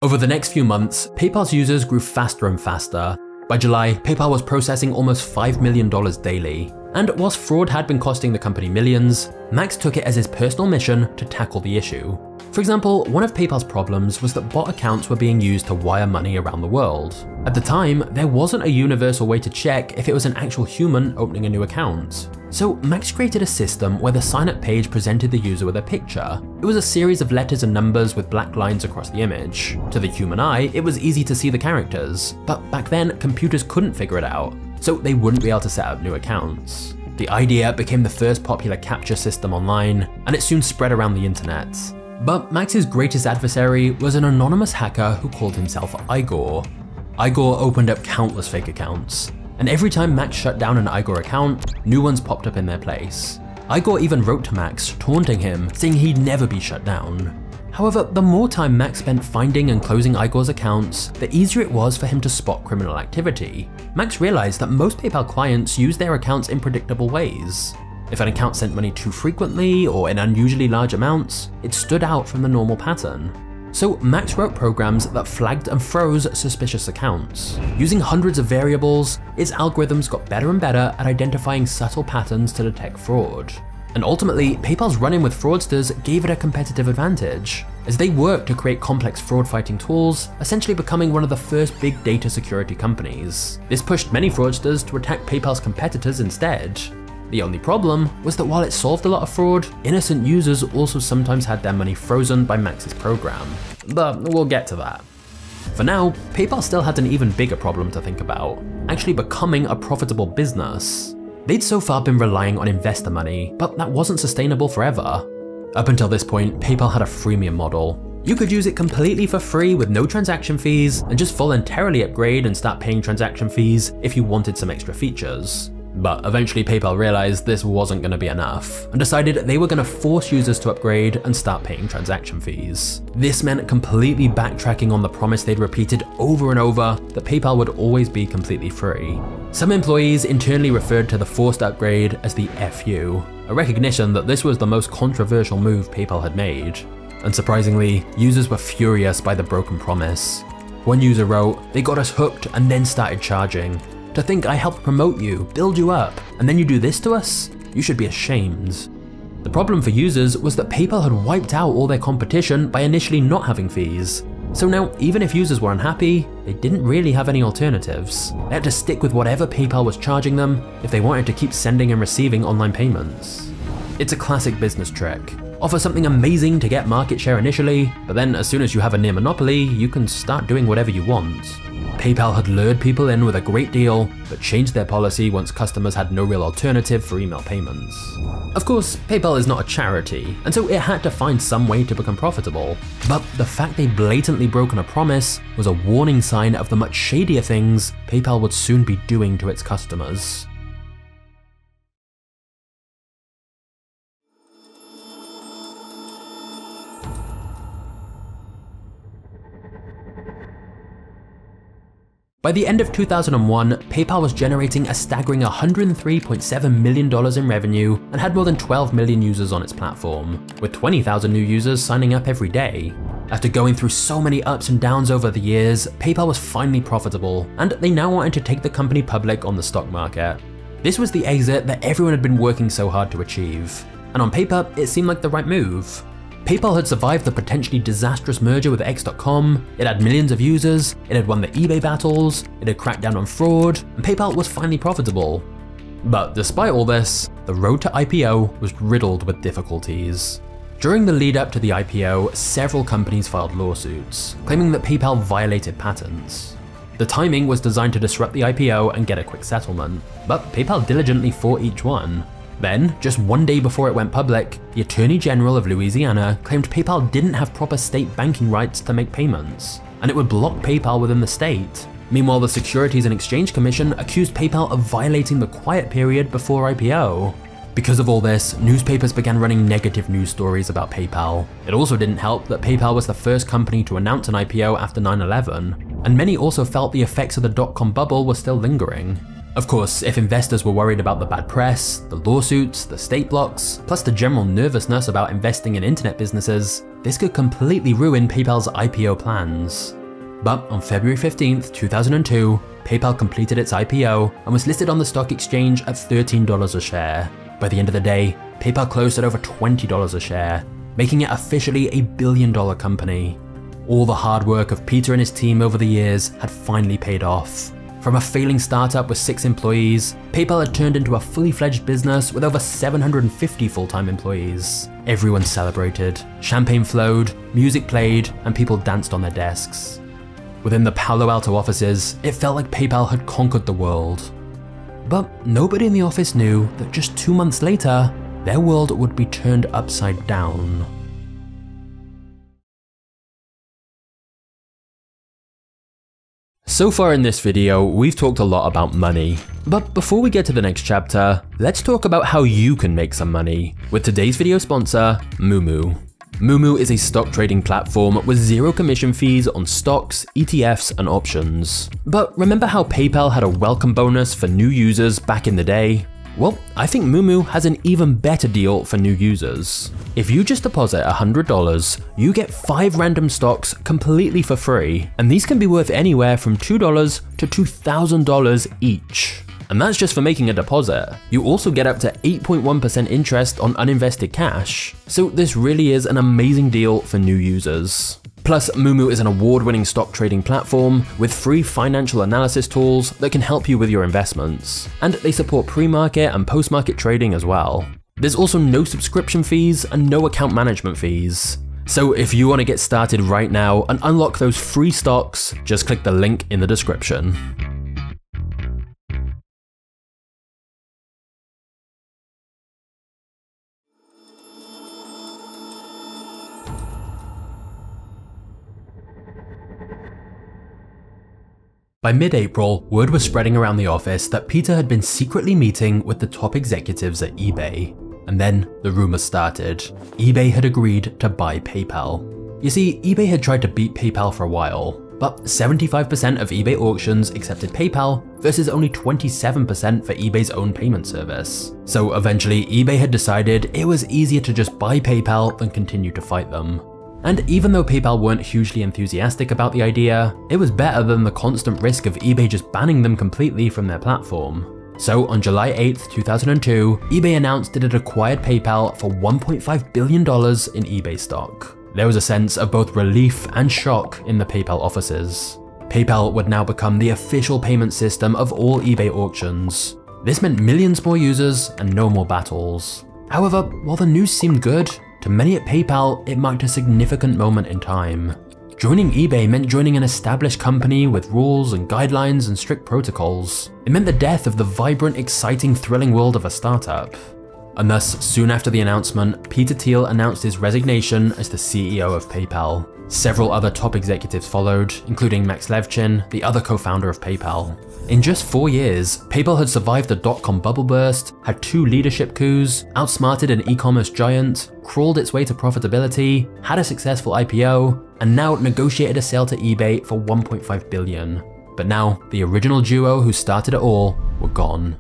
Over the next few months, PayPal's users grew faster and faster. By July, PayPal was processing almost $5 million daily. And whilst fraud had been costing the company millions, Max took it as his personal mission to tackle the issue. For example, one of PayPal's problems was that bot accounts were being used to wire money around the world. At the time, there wasn't a universal way to check if it was an actual human opening a new account. So Max created a system where the sign-up page presented the user with a picture. It was a series of letters and numbers with black lines across the image. To the human eye, it was easy to see the characters, but back then, computers couldn't figure it out, so they wouldn't be able to set up new accounts. The idea became the first popular captcha system online, and it soon spread around the internet. But Max's greatest adversary was an anonymous hacker who called himself Igor. Igor opened up countless fake accounts, and every time Max shut down an Igor account, new ones popped up in their place. Igor even wrote to Max, taunting him, saying he'd never be shut down. However, the more time Max spent finding and closing Igor's accounts, the easier it was for him to spot criminal activity. Max realized that most PayPal clients use their accounts in predictable ways. If an account sent money too frequently or in unusually large amounts, it stood out from the normal pattern. So Max wrote programs that flagged and froze suspicious accounts. Using hundreds of variables, its algorithms got better and better at identifying subtle patterns to detect fraud. And ultimately, PayPal's run-in with fraudsters gave it a competitive advantage, as they worked to create complex fraud-fighting tools, essentially becoming one of the first big data security companies. This pushed many fraudsters to attack PayPal's competitors instead. The only problem was that while it solved a lot of fraud, innocent users also sometimes had their money frozen by Max's program. But we'll get to that. For now, PayPal still had an even bigger problem to think about, actually becoming a profitable business. They'd so far been relying on investor money, but that wasn't sustainable forever. Up until this point, PayPal had a freemium model. You could use it completely for free with no transaction fees and just voluntarily upgrade and start paying transaction fees if you wanted some extra features. But eventually PayPal realized this wasn't going to be enough and decided they were going to force users to upgrade and start paying transaction fees. This meant completely backtracking on the promise they'd repeated over and over that PayPal would always be completely free. Some employees internally referred to the forced upgrade as the FU, a recognition that this was the most controversial move PayPal had made. Unsurprisingly, users were furious by the broken promise. One user wrote, "They got us hooked and then started charging. To think I helped promote you, build you up, and then you do this to us? You should be ashamed." The problem for users was that PayPal had wiped out all their competition by initially not having fees. So now, even if users were unhappy, they didn't really have any alternatives. They had to stick with whatever PayPal was charging them if they wanted to keep sending and receiving online payments. It's a classic business trick. Offer something amazing to get market share initially, but then as soon as you have a near monopoly, you can start doing whatever you want. PayPal had lured people in with a great deal, but changed their policy once customers had no real alternative for email payments. Of course, PayPal is not a charity, and so it had to find some way to become profitable. But the fact they'd blatantly broken a promise was a warning sign of the much shadier things PayPal would soon be doing to its customers. By the end of 2001, PayPal was generating a staggering $103.7 million in revenue and had more than 12 million users on its platform, with 20,000 new users signing up every day. After going through so many ups and downs over the years, PayPal was finally profitable, and they now wanted to take the company public on the stock market. This was the exit that everyone had been working so hard to achieve, and on paper, it seemed like the right move. PayPal had survived the potentially disastrous merger with X.com, it had millions of users, it had won the eBay battles, it had cracked down on fraud, and PayPal was finally profitable. But despite all this, the road to IPO was riddled with difficulties. During the lead up to the IPO, several companies filed lawsuits, claiming that PayPal violated patents. The timing was designed to disrupt the IPO and get a quick settlement, but PayPal diligently fought each one. Then, just one day before it went public, the Attorney General of Louisiana claimed PayPal didn't have proper state banking rights to make payments, and it would block PayPal within the state. Meanwhile, the Securities and Exchange Commission accused PayPal of violating the quiet period before IPO. Because of all this, newspapers began running negative news stories about PayPal. It also didn't help that PayPal was the first company to announce an IPO after 9/11, and many also felt the effects of the dot-com bubble were still lingering. Of course, if investors were worried about the bad press, the lawsuits, the state blocks, plus the general nervousness about investing in internet businesses, this could completely ruin PayPal's IPO plans. But on February 15th, 2002, PayPal completed its IPO and was listed on the stock exchange at $13 a share. By the end of the day, PayPal closed at over $20 a share, making it officially a billion-dollar company. All the hard work of Peter and his team over the years had finally paid off. From a failing startup with 6 employees, PayPal had turned into a fully fledged business with over 750 full-time employees. Everyone celebrated, champagne flowed, music played, and people danced on their desks. Within the Palo Alto offices, it felt like PayPal had conquered the world. But nobody in the office knew that just 2 months later, their world would be turned upside down. So far in this video, we've talked a lot about money. But before we get to the next chapter, let's talk about how you can make some money with today's video sponsor, Moomoo. Moomoo is a stock trading platform with 0 commission fees on stocks, ETFs, and options. But remember how PayPal had a welcome bonus for new users back in the day? Well, I think Moomoo has an even better deal for new users. If you just deposit $100, you get 5 random stocks completely for free, and these can be worth anywhere from $2 to $2,000 each. And that's just for making a deposit. You also get up to 8.1% interest on uninvested cash. So this really is an amazing deal for new users. Plus, Moomoo is an award-winning stock trading platform with free financial analysis tools that can help you with your investments. And they support pre-market and post-market trading as well. There's also no subscription fees and no account management fees. So if you want to get started right now and unlock those free stocks, just click the link in the description. By mid-April, word was spreading around the office that Peter had been secretly meeting with the top executives at eBay. And then the rumors started. eBay had agreed to buy PayPal. You see, eBay had tried to beat PayPal for a while, but 75% of eBay auctions accepted PayPal versus only 27% for eBay's own payment service. So eventually, eBay had decided it was easier to just buy PayPal than continue to fight them. And even though PayPal weren't hugely enthusiastic about the idea, it was better than the constant risk of eBay just banning them completely from their platform. So on July 8th, 2002, eBay announced it had acquired PayPal for $1.5 billion in eBay stock. There was a sense of both relief and shock in the PayPal offices. PayPal would now become the official payment system of all eBay auctions. This meant millions more users and no more battles. However, while the news seemed good, to many at PayPal, it marked a significant moment in time. Joining eBay meant joining an established company with rules and guidelines and strict protocols. It meant the death of the vibrant, exciting, thrilling world of a startup. And thus, soon after the announcement, Peter Thiel announced his resignation as the CEO of PayPal. Several other top executives followed, including Max Levchin, the other co-founder of PayPal. In just 4 years, PayPal had survived the dot-com bubble burst, had 2 leadership coups, outsmarted an e-commerce giant, crawled its way to profitability, had a successful IPO, and now negotiated a sale to eBay for $1.5 billion. But now, the original duo who started it all were gone.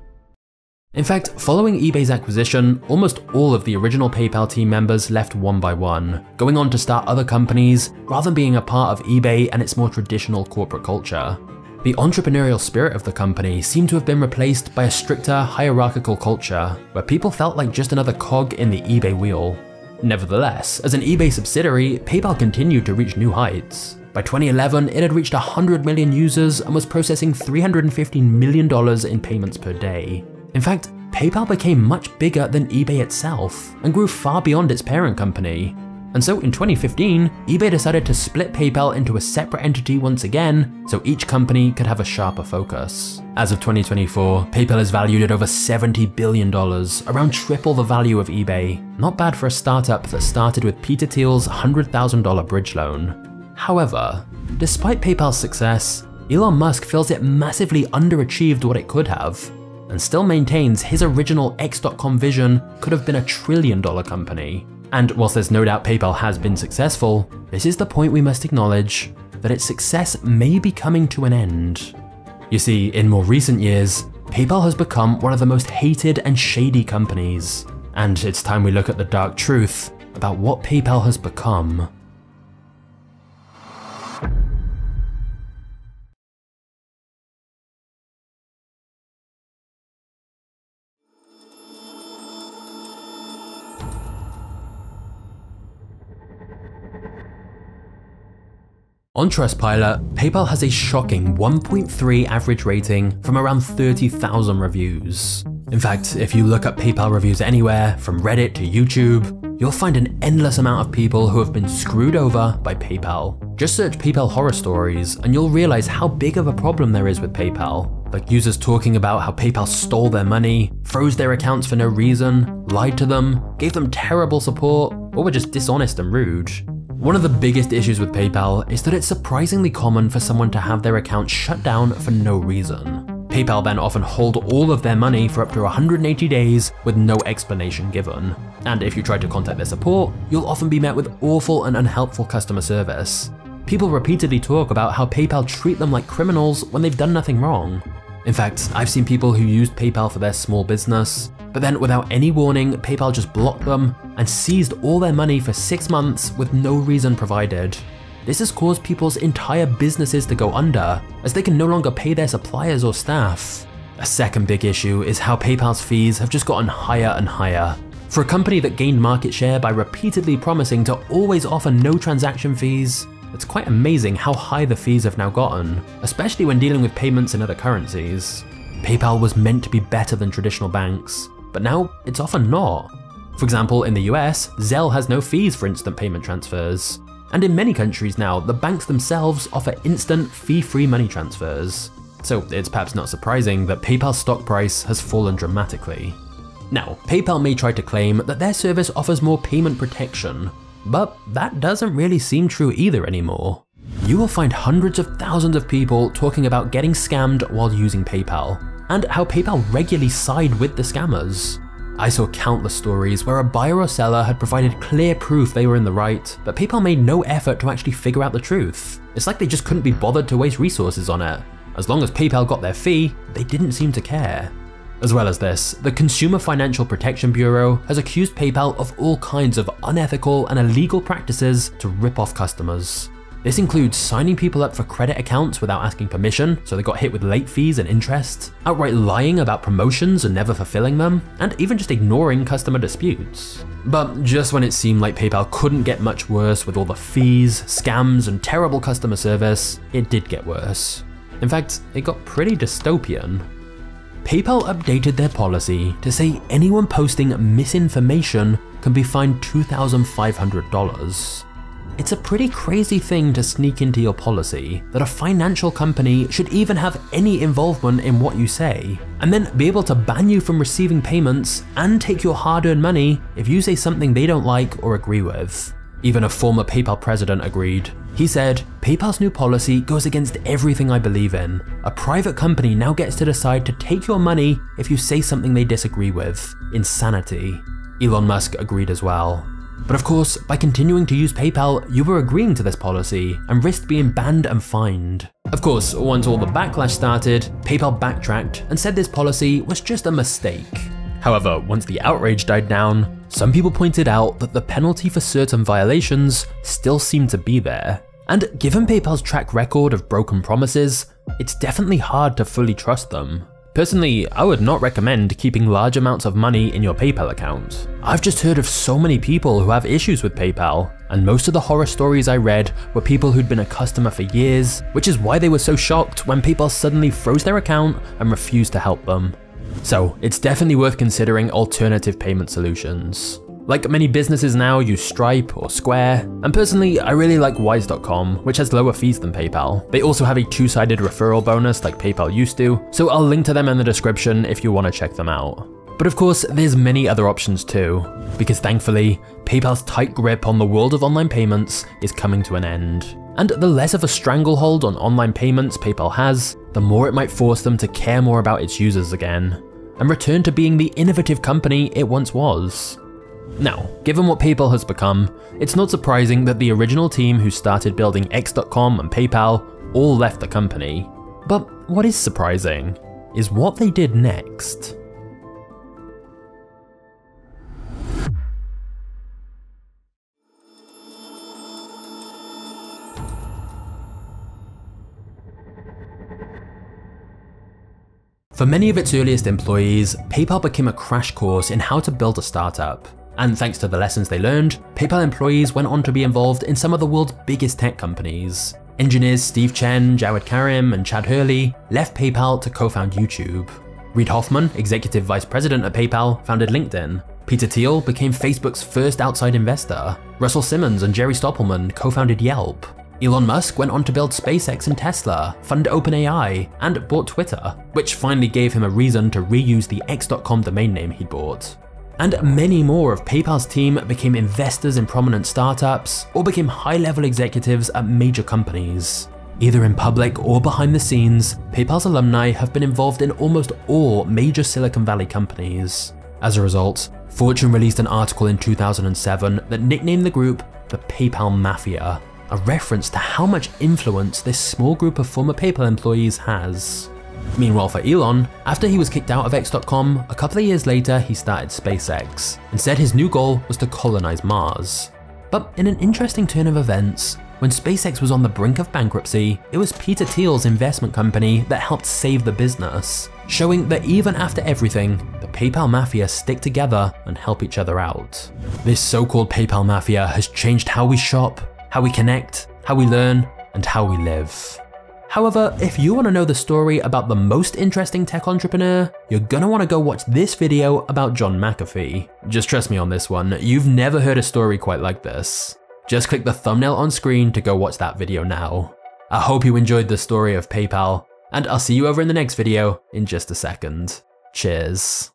In fact, following eBay's acquisition, almost all of the original PayPal team members left one by one, going on to start other companies rather than being a part of eBay and its more traditional corporate culture. The entrepreneurial spirit of the company seemed to have been replaced by a stricter, hierarchical culture, where people felt like just another cog in the eBay wheel. Nevertheless, as an eBay subsidiary, PayPal continued to reach new heights. By 2011, it had reached 100 million users and was processing $315 million in payments per day. In fact, PayPal became much bigger than eBay itself and grew far beyond its parent company. And so in 2015, eBay decided to split PayPal into a separate entity once again, so each company could have a sharper focus. As of 2024, PayPal is valued at over $70 billion, around triple the value of eBay. Not bad for a startup that started with Peter Thiel's $100,000 bridge loan. However, despite PayPal's success, Elon Musk feels it massively underachieved what it could have, and still maintains his original X.com vision could have been a $1 trillion company. And whilst there's no doubt PayPal has been successful, this is the point we must acknowledge, that its success may be coming to an end. You see, in more recent years, PayPal has become one of the most hated and shady companies, and it's time we look at the dark truth about what PayPal has become. On Trustpilot, PayPal has a shocking 1.3 average rating from around 30,000 reviews. In fact, if you look up PayPal reviews anywhere, from Reddit to YouTube, you'll find an endless amount of people who have been screwed over by PayPal. Just search PayPal horror stories and you'll realize how big of a problem there is with PayPal. Like users talking about how PayPal stole their money, froze their accounts for no reason, lied to them, gave them terrible support, or were just dishonest and rude. One of the biggest issues with PayPal is that it's surprisingly common for someone to have their account shut down for no reason. PayPal then often hold all of their money for up to 180 days with no explanation given. And if you try to contact their support, you'll often be met with awful and unhelpful customer service. People repeatedly talk about how PayPal treat them like criminals when they've done nothing wrong. In fact, I've seen people who used PayPal for their small business, but then without any warning, PayPal just blocked them and seized all their money for 6 months with no reason provided. This has caused people's entire businesses to go under, as they can no longer pay their suppliers or staff. A second big issue is how PayPal's fees have just gotten higher and higher. For a company that gained market share by repeatedly promising to always offer no transaction fees, it's quite amazing how high the fees have now gotten, especially when dealing with payments in other currencies. PayPal was meant to be better than traditional banks, but now it's often not. For example, in the US, Zelle has no fees for instant payment transfers. And in many countries now, the banks themselves offer instant, fee-free money transfers. So it's perhaps not surprising that PayPal's stock price has fallen dramatically. Now, PayPal may try to claim that their service offers more payment protection, but that doesn't really seem true either anymore. You will find hundreds of thousands of people talking about getting scammed while using PayPal, and how PayPal regularly side with the scammers. I saw countless stories where a buyer or seller had provided clear proof they were in the right, but PayPal made no effort to actually figure out the truth. It's like they just couldn't be bothered to waste resources on it. As long as PayPal got their fee, they didn't seem to care. As well as this, the Consumer Financial Protection Bureau has accused PayPal of all kinds of unethical and illegal practices to rip off customers. This includes signing people up for credit accounts without asking permission, so they got hit with late fees and interest, outright lying about promotions and never fulfilling them, and even just ignoring customer disputes. But just when it seemed like PayPal couldn't get much worse with all the fees, scams, and terrible customer service, it did get worse. In fact, it got pretty dystopian. PayPal updated their policy to say anyone posting misinformation can be fined $2,500. It's a pretty crazy thing to sneak into your policy, that a financial company should even have any involvement in what you say, and then be able to ban you from receiving payments and take your hard-earned money if you say something they don't like or agree with. Even a former PayPal president agreed. He said, "PayPal's new policy goes against everything I believe in. A private company now gets to decide to take your money if you say something they disagree with. Insanity." Elon Musk agreed as well. But of course, by continuing to use PayPal, you were agreeing to this policy and risked being banned and fined. Of course, once all the backlash started, PayPal backtracked and said this policy was just a mistake. However, once the outrage died down, some people pointed out that the penalty for certain violations still seemed to be there. And given PayPal's track record of broken promises, it's definitely hard to fully trust them. Personally, I would not recommend keeping large amounts of money in your PayPal account. I've just heard of so many people who have issues with PayPal, and most of the horror stories I read were people who'd been a customer for years, which is why they were so shocked when PayPal suddenly froze their account and refused to help them. So it's definitely worth considering alternative payment solutions. Like many businesses now use Stripe or Square, and personally I really like Wise.com, which has lower fees than PayPal. They also have a two-sided referral bonus like PayPal used to, so I'll link to them in the description if you want to check them out. But of course, there's many other options too, because thankfully, PayPal's tight grip on the world of online payments is coming to an end. And the less of a stranglehold on online payments PayPal has, the more it might force them to care more about its users again, and return to being the innovative company it once was. Now, given what PayPal has become, it's not surprising that the original team who started building X.com and PayPal all left the company. But what is surprising is what they did next. For many of its earliest employees, PayPal became a crash course in how to build a startup. And thanks to the lessons they learned, PayPal employees went on to be involved in some of the world's biggest tech companies. Engineers Steve Chen, Jawed Karim, and Chad Hurley left PayPal to co-found YouTube. Reid Hoffman, executive vice president at PayPal, founded LinkedIn. Peter Thiel became Facebook's first outside investor. Russell Simmons and Jerry Stoppelman co-founded Yelp. Elon Musk went on to build SpaceX and Tesla, fund OpenAI, and bought Twitter, which finally gave him a reason to reuse the X.com domain name he'd bought. And many more of PayPal's team became investors in prominent startups or became high-level executives at major companies. Either in public or behind the scenes, PayPal's alumni have been involved in almost all major Silicon Valley companies. As a result, Fortune released an article in 2007 that nicknamed the group the PayPal Mafia, a reference to how much influence this small group of former PayPal employees has. Meanwhile for Elon, after he was kicked out of X.com, a couple of years later he started SpaceX, and said his new goal was to colonize Mars. But in an interesting turn of events, when SpaceX was on the brink of bankruptcy, it was Peter Thiel's investment company that helped save the business, showing that even after everything, the PayPal Mafia stick together and help each other out. This so-called PayPal Mafia has changed how we shop, how we connect, how we learn, and how we live. However, if you want to know the story about the most interesting tech entrepreneur, you're gonna want to go watch this video about John McAfee. Just trust me on this one, you've never heard a story quite like this. Just click the thumbnail on screen to go watch that video now. I hope you enjoyed the story of PayPal, and I'll see you over in the next video in just a second. Cheers.